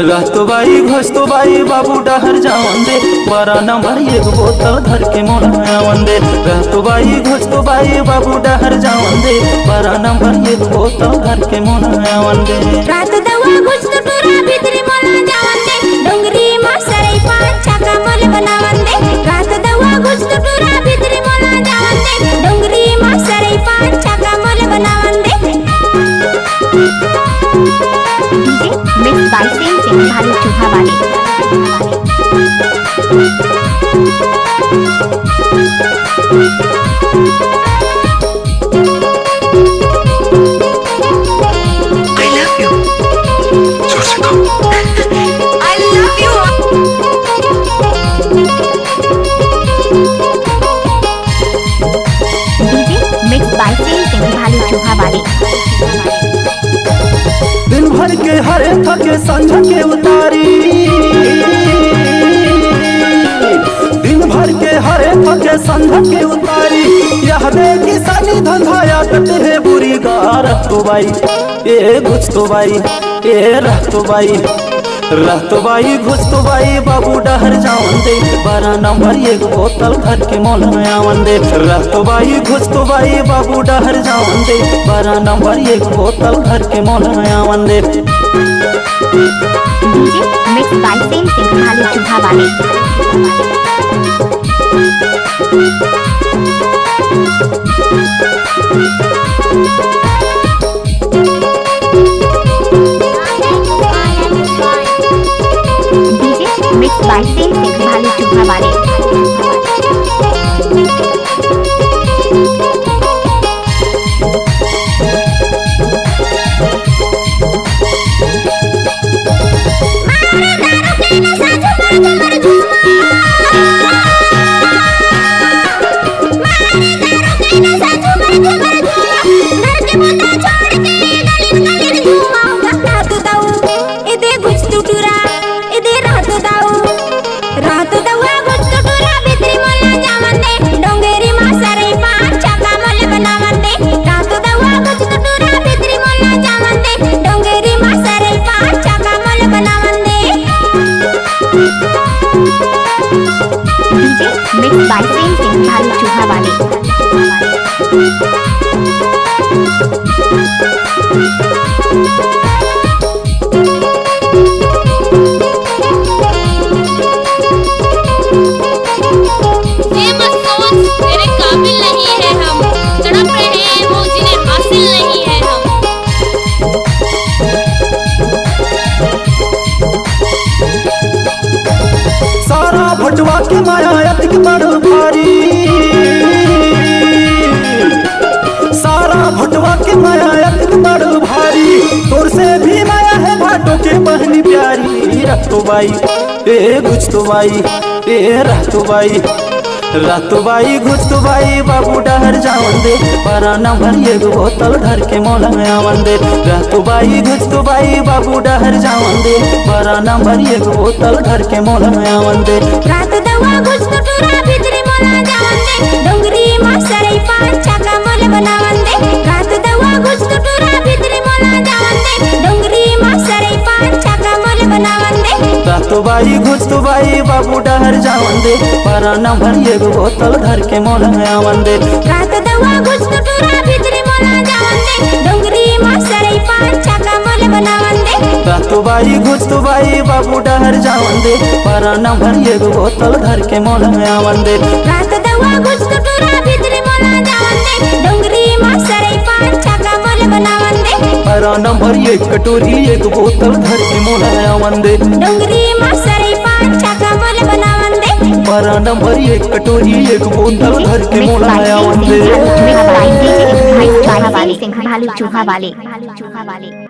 रहतो बाई घोस्तो बाई बाबू डहर जावन दे, बड़ा नंबर एक बोतल धर के मोलावन दे। रहतो बाई घोस्तो बाई बाबू डहर जावन दे, बड़ा नंबर एक बोतल धर के मोलावन दे। रात दवा घुस तो टूरा भीतरी मोला जावन दे, डोंगरी मा सरई पांच छाका मोल बनावन दे। रात दवा घुस तो टूरा भीतरी मोला जावन दे, डोंगरी मा सरई पांच छाका मोल बनावन दे। डीजे मिक्स बाय सिंह भालू चूहा वाले। दिन भर के हरे थके संझ के उतारी, दिन भर के हरे थके संझ के उतारी। यह देखी सानी धंधाया कटे है बुरी गा। रहतो बाई ए घुस तो बाई ए रहतो बाई, रहतो बाई घुस तो बाई बाबू डहर जावन दे, बड़ा नंबर एक बोतल धर के मोलावन दे। रहतो बाई घुस तो बाई बाबू डहर जावन दे, बड़ा नंबर एक बोतल धर के मोलावन दे। डीजे मिक्स बाय सिंह भालू चूहा वाले। मिक्स बाय सिंह भालू चूहा वाले। मिक्स बाय सिंह भालू चूहा वाले। ये मत सोच तेरे काबिल नहीं है हम, तड़प रहे हैं वो जिन्हें हासिल नहीं है हम। सारा भटवा के माया अतिक बड़ भारी, सारा भटवा के माया अतिक बड़ भारी। तोर से भी माया है भाटो के बहनी प्यारी। रहतो बाई ए घुस तो बाई ए रहतो बाई, रहतो बाई घुस तो बाई बाबू डहर जावन दे, बड़ा नंबर एक बोतल धर के मोलावन दे। रहतो बाई घुस तो बाई बाबू डहर जावन दे, बड़ा नंबर एक बोतल धर के मोलावन दे। रात दवा घुस तो टूरा भीतरी मोला जावन दे, डोंगरी मा सरई पांच छाका मोल बनावन दे। रात दवा घुस तो टूरा भीतरी मोला जावन दे, डोंगरी मा सरई पांच छाका मोल बनावन दे। रहतो बाई घुस तो बाई बाबू डहर जावन दे, बड़ा नंबर एक बोतल धर के मोलावन दे। रात दवा घुस तो टूरा भीतरी मोला जावन दे, डोंगरी मा सरई पांच छाका मोल बनावन दे। रहतो बाई घुस तो बाई बाबू डहर जावन दे, बड़ा नंबर एक बोतल धर के मोलावन दे। रात दवा घुस तो टूरा भीतरी मोला जावन दे, डोंगरी मा सरई पांच छाका मोल बनावन दे। बड़ा नंबर एक कटोरी एक बोतल धर के मोलावन दे, डोंगरी मा सरई पांच छाका मोल बनावन दे। बड़ा नंबर एक कटोरी एक बोतल धर के मिक्स बाय मोलावन सिंह दे। भालू चूहा वाले।